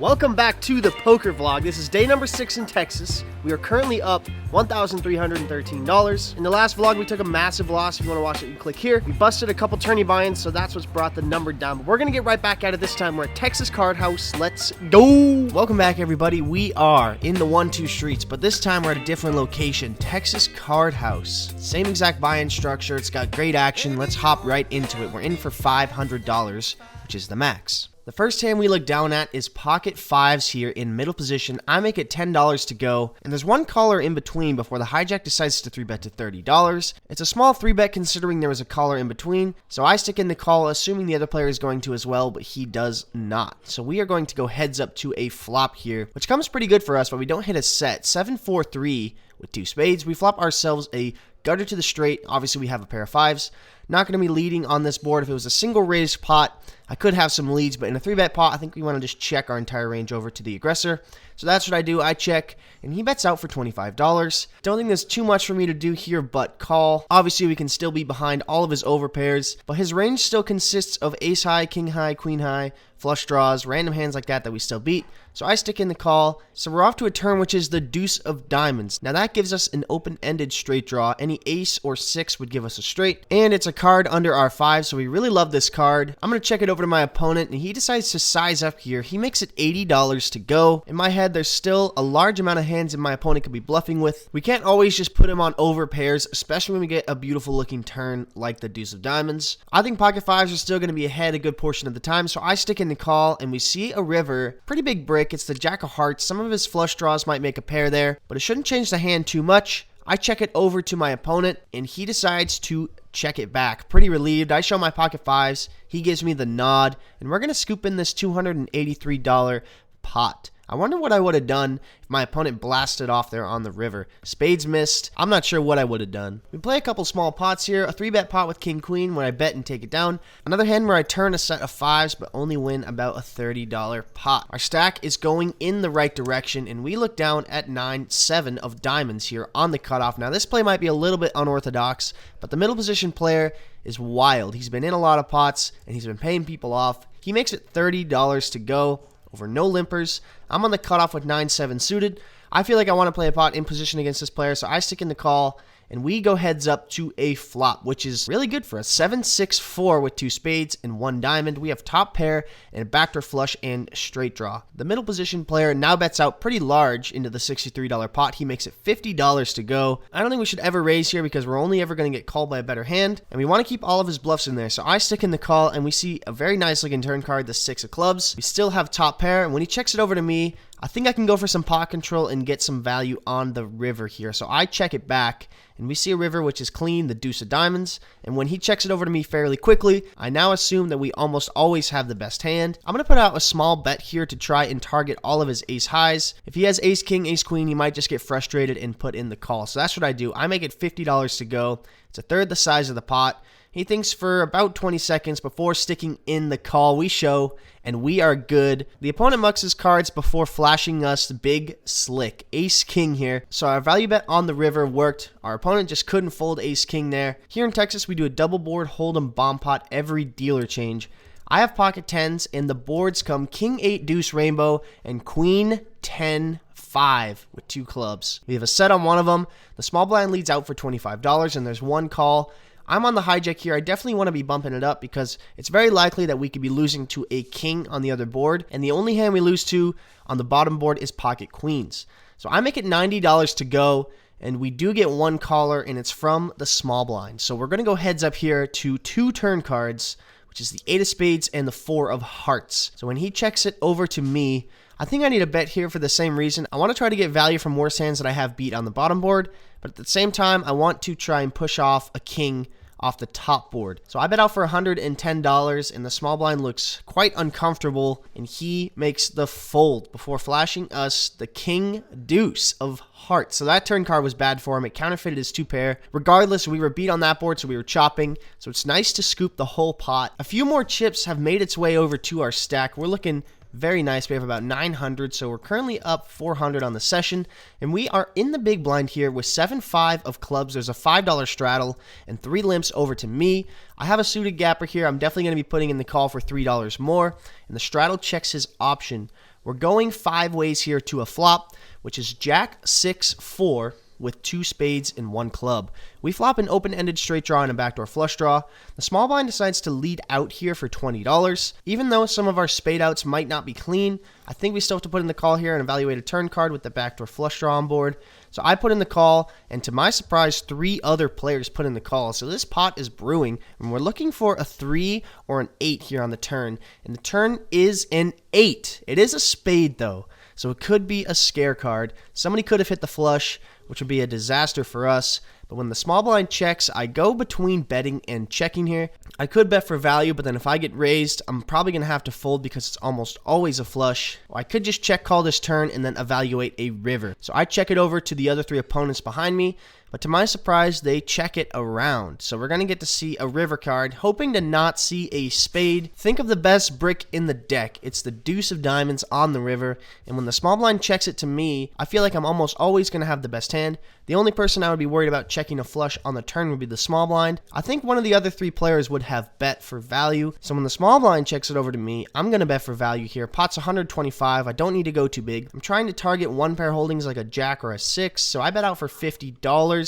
Welcome back to the poker vlog. This is day number 6 in Texas. We are currently up $1,313. In the last vlog, we took a massive loss. If you want to watch it, you click here. We busted a couple tourney buy-ins, so that's what's brought the number down. But we're going to get right back at it this time. We're at Texas Card House. Let's go! Welcome back, everybody. We are in the 1-2 streets, but this time we're at a different location, Texas Card House. Same exact buy-in structure. It's got great action. Let's hop right into it. We're in for $500, which is the max. The first hand we look down at is pocket fives here in middle position. I make it $10 to go, and there's one caller in between before the hijack decides to 3-bet to $30. It's a small 3-bet considering there was a caller in between, so I stick in the call assuming the other player is going to as well, but he does not. So we are going to go heads up to a flop here, which comes pretty good for us, but we don't hit a set. 7-4-3 with 2 spades. We flop ourselves a gutter to the straight. Obviously we have a pair of fives. Not going to be leading on this board. If it was a single raised pot, I could have some leads, but in a 3-bet pot, I think we want to just check our entire range over to the aggressor. So that's what I do. I check, and he bets out for $25. Don't think there's too much for me to do here but call. Obviously, we can still be behind all of his overpairs, but his range still consists of ace high, king high, queen high, flush draws, random hands like that we still beat. So I stick in the call. So we're off to a turn, which is the deuce of diamonds. Now that gives us an open-ended straight draw. Any ace or 6 would give us a straight, and it's a card under our 5, so we really love this card. I'm going to check it over to my opponent, and he decides to size up here. He makes it $80 to go. In my head, there's still a large amount of hands my opponent could be bluffing with. We can't always just put him on over pairs, especially when we get a beautiful looking turn like the deuce of diamonds. I think pocket fives are still going to be ahead a good portion of the time, so I stick in the call, and we see a river. Pretty big brick. It's the jack of hearts. Some of his flush draws might make a pair there, but it shouldn't change the hand too much. I check it over to my opponent, and he decides to check it back. Pretty relieved. I show my pocket fives. He gives me the nod, and we're going to scoop in this $283 pot. I wonder what I would have done if my opponent blasted off there on the river. Spades missed. I'm not sure what I would have done. We play a couple small pots here. A 3-bet pot with king queen where I bet and take it down. Another hand where I turn a set of fives but only win about a $30 pot. Our stack is going in the right direction, and we look down at 9-7 of diamonds here on the cutoff. Now this play might be a little bit unorthodox, but the middle position player is wild. He's been in a lot of pots and he's been paying people off. He makes it $30 to go over no limpers. I'm on the cutoff with 9-7 suited. I feel like I want to play a pot in position against this player, so I stick in the call, and we go heads up to a flop, which is really good for us. 7-6-4 with 2 spades and 1 diamond. We have top pair and a backdoor flush and straight draw. The middle position player now bets out pretty large into the $63 pot. He makes it $50 to go. I don't think we should ever raise here because we're only ever going to get called by a better hand, and we want to keep all of his bluffs in there. So I stick in the call, and we see a very nice looking turn card, the 6 of clubs. We still have top pair, and when he checks it over to me, I think I can go for some pot control and get some value on the river here. So I check it back, and we see a river which is clean, the deuce of diamonds. And when he checks it over to me fairly quickly, I now assume that we almost always have the best hand. I'm going to put out a small bet here to try and target all of his ace highs. If he has ace king, ace queen, he might just get frustrated and put in the call. So that's what I do. I make it $50 to go. It's a third the size of the pot. He thinks for about 20 seconds before sticking in the call. We show, and we are good. The opponent mucks his cards before flashing us the big slick. Ace king here. So our value bet on the river worked. Our opponent just couldn't fold ace king there. Here in Texas, we do a double board hold'em bomb pot every dealer change. I have pocket 10s, and the boards come king 8 deuce rainbow and queen 10 5 with 2 clubs. We have a set on one of them. The small blind leads out for $25, and there's one call. I'm on the hijack here. I definitely want to be bumping it up because it's very likely that we could be losing to a king on the other board, and the only hand we lose to on the bottom board is pocket queens. So I make it $90 to go, and we do get one caller, and it's from the small blind. So we're going to go heads up here to 2 turn cards, which is the 8 of spades and the 4 of hearts. So when he checks it over to me, I think I need a bet here for the same reason. I want to try to get value from worse hands that I have beat on the bottom board, but at the same time, I want to try and push off a king off the top board. So I bet out for $110, and the small blind looks quite uncomfortable, and he makes the fold before flashing us the king deuce of hearts. So that turn card was bad for him. It counterfeited his 2 pair. Regardless, we were beat on that board, so we were chopping. So it's nice to scoop the whole pot. A few more chips have made its way over to our stack. We're looking very nice. We have about 900, so we're currently up 400 on the session, and we are in the big blind here with 7-5 of clubs. There's a $5 straddle and 3 limps over to me. I have a suited gapper here. I'm definitely going to be putting in the call for $3 more, and the straddle checks his option, We're going 5 ways here to a flop, which is Jack 6-4 with 2 spades and 1 club. We flop an open-ended straight draw and a backdoor flush draw. The small blind decides to lead out here for $20. Even though some of our spade outs might not be clean, I think we still have to put in the call here and evaluate a turn card with the backdoor flush draw on board. So I put in the call, and to my surprise, 3 other players put in the call. So this pot is brewing, and we're looking for a 3 or an 8 here on the turn. And the turn is an 8. It is a spade, though, so it could be a scare card. Somebody could have hit the flush, which would be a disaster for us. But when the small blind checks, I go between betting and checking here. I could bet for value, but then if I get raised, I'm probably going to have to fold because it's almost always a flush. Or I could just check call this turn and then evaluate a river. So I check it over to the other 3 opponents behind me. But to my surprise, they check it around. So we're going to get to see a river card, hoping to not see a spade. Think of the best brick in the deck. It's the deuce of diamonds on the river. And when the small blind checks it to me, I feel like I'm almost always going to have the best hand. The only person I would be worried about checking a flush on the turn would be the small blind. I think one of the other 3 players would have bet for value. So when the small blind checks it over to me, I'm going to bet for value here. Pot's 125. I don't need to go too big. I'm trying to target 1 pair holdings like a jack or a 6. So I bet out for $50.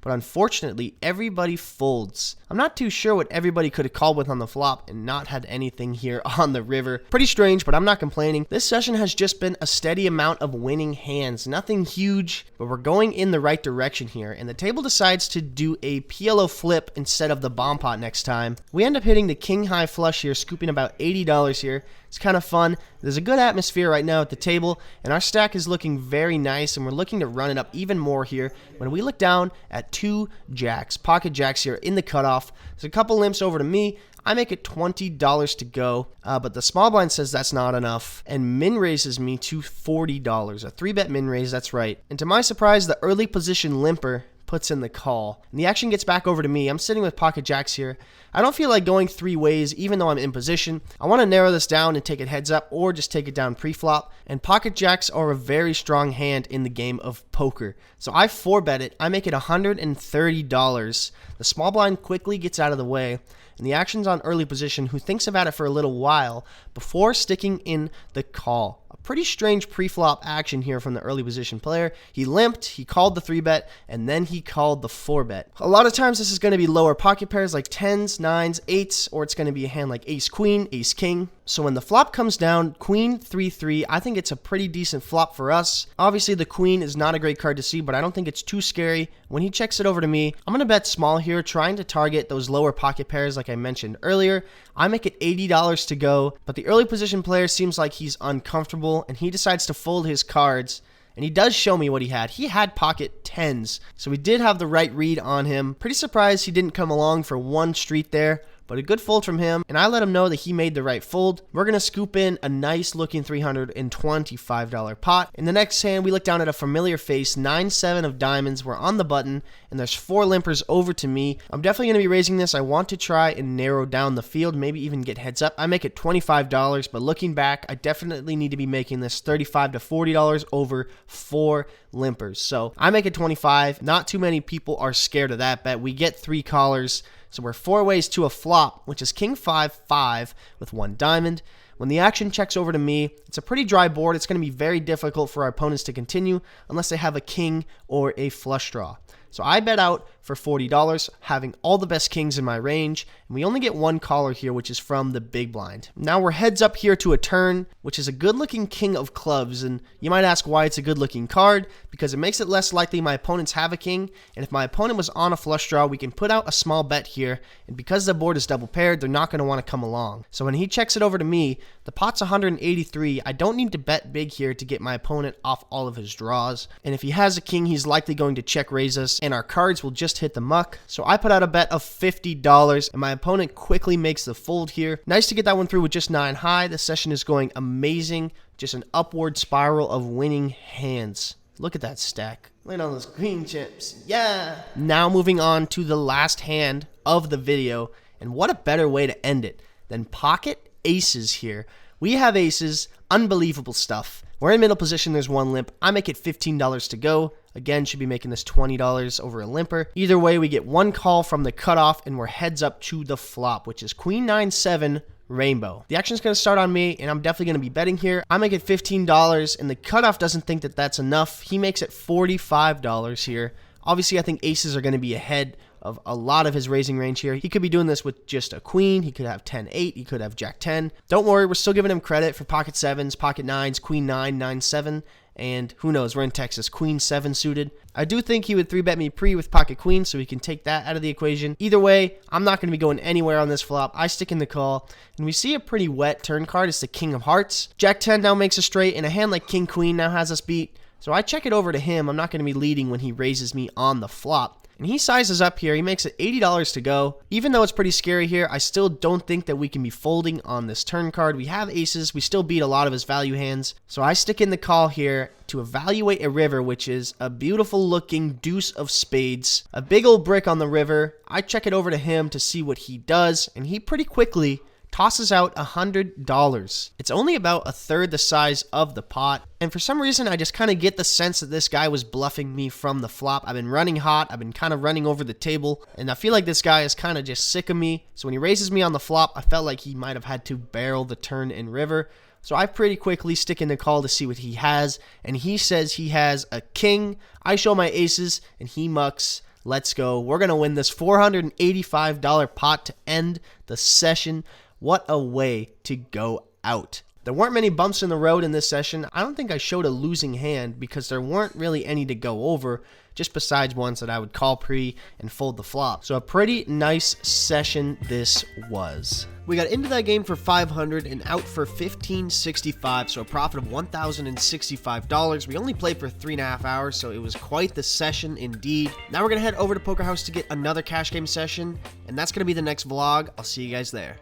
But unfortunately, everybody folds. I'm not too sure what everybody could have called with on the flop and not had anything here on the river. Pretty strange, but I'm not complaining. This session has just been a steady amount of winning hands. Nothing huge, but we're going in the right direction here. And the table decides to do a PLO flip instead of the bomb pot next time. We end up hitting the king high flush here, scooping about $80 here. It's kind of fun. There's a good atmosphere right now at the table, and our stack is looking very nice, and we're looking to run it up even more here. When we look down at 2 jacks, pocket jacks here in the cutoff, there's a couple limps over to me. I make it $20 to go, but the small blind says that's not enough and min raises me to $40. A 3-bet min raise, that's right. And to my surprise, the early position limper puts in the call. And the action gets back over to me. I'm sitting with pocket jacks here. I don't feel like going 3 ways even though I'm in position. I want to narrow this down and take it heads up or just take it down pre-flop. And pocket jacks are a very strong hand in the game of poker. So I 4-bet it. I make it $130. The small blind quickly gets out of the way. And the action's on early position, who thinks about it for a little while before sticking in the call. A pretty strange pre-flop action here from the early position player. He limped, he called the 3-bet, and then he called the 4-bet. A lot of times this is going to be lower pocket pairs like 10s, 9s, 8s, or it's going to be a hand like ace-queen, ace-king. So when the flop comes down, queen 3-3, I think it's a pretty decent flop for us. Obviously the queen is not a great card to see, but I don't think it's too scary. When he checks it over to me, I'm going to bet small here, trying to target those lower pocket pairs like I mentioned earlier. I make it $80 to go, but the early position player seems like he's uncomfortable, and he decides to fold his cards. And he does show me what he had. He had pocket 10s, so we did have the right read on him. Pretty surprised he didn't come along for 1 street there, but a good fold from him, and I let him know that he made the right fold. We're going to scoop in a nice looking $325 pot. In the next hand, we look down at a familiar face, 9-7 of diamonds. We're on the button, and there's 4 limpers over to me. I'm definitely going to be raising this. I want to try and narrow down the field, maybe even get heads up. I make it $25, but looking back, I definitely need to be making this $35 to $40 over 4 limpers. So I make it $25. Not too many people are scared of that bet. We get 3 callers. So we're 4 ways to a flop, which is king 5-5 with 1 diamond. When the action checks over to me, it's a pretty dry board. It's going to be very difficult for our opponents to continue unless they have a king or a flush draw. So I bet out for $40, having all the best kings in my range, and we only get 1 caller here, which is from the big blind. Now we're heads up here to a turn, which is a good-looking king of clubs, and you might ask why it's a good-looking card, because it makes it less likely my opponents have a king, and if my opponent was on a flush draw, we can put out a small bet here, and because the board is double paired, they're not going to want to come along. So when he checks it over to me, the pot's 183. I don't need to bet big here to get my opponent off all of his draws, and if he has a king, he's likely going to check raise us, and our cards will just hit the muck. So I put out a bet of $50, and my opponent quickly makes the fold here. Nice to get that one through with just 9 high. The session is going amazing. Just an upward spiral of winning hands. Look at that stack. Look at all those green chips. Yeah! Now moving on to the last hand of the video, and what a better way to end it than pocket aces here. We have aces, unbelievable stuff. We're in middle position, there's 1 limp. I make it $15 to go. Again, should be making this $20 over a limper. Either way, we get 1 call from the cutoff, and we're heads up to the flop, which is queen 9-7 rainbow. The action's going to start on me, and I'm definitely going to be betting here. I make it $15, and the cutoff doesn't think that that's enough. He makes it $45 here. Obviously, I think aces are going to be ahead of a lot of his raising range here. He could be doing this with just a queen. He could have 10-8. He could have Jack-10. Don't worry, we're still giving him credit for pocket 7s, pocket 9s, queen 9, 9-7, and who knows, we're in Texas, queen 7 suited. I do think he would 3-bet me pre with pocket queen, so he can take that out of the equation. Either way, I'm not going to be going anywhere on this flop. I stick in the call, and we see a pretty wet turn card. It's the king of hearts. Jack-10 now makes a straight, and a hand like king-queen now has us beat. So I check it over to him. I'm not going to be leading when he raises me on the flop. And he sizes up here. He makes it $80 to go. Even though it's pretty scary here, I still don't think that we can be folding on this turn card. We have aces. We still beat a lot of his value hands. So I stick in the call here to evaluate a river, which is a beautiful looking deuce of spades. A big old brick on the river. I check it over to him to see what he does. And he pretty quickly tosses out $100. It's only about a third the size of the pot, and for some reason I just kind of get the sense that this guy was bluffing me from the flop. I've been running hot, I've been kind of running over the table, and I feel like this guy is kind of just sick of me. So when he raises me on the flop, I felt like he might have had to barrel the turn and river. So I pretty quickly stick in the call to see what he has, and he says he has a king. I show my aces, and he mucks. Let's go. We're going to win this $485 pot to end the session. What a way to go out. There weren't many bumps in the road in this session. I don't think I showed a losing hand because there weren't really any to go over, just besides ones that I would call pre and fold the flop. So a pretty nice session this was. We got into that game for 500 and out for 1565, so a profit of $1,065. We only played for 3.5 hours, so it was quite the session indeed. Now we're going to head over to Poker House to get another cash game session, and that's going to be the next vlog. I'll see you guys there.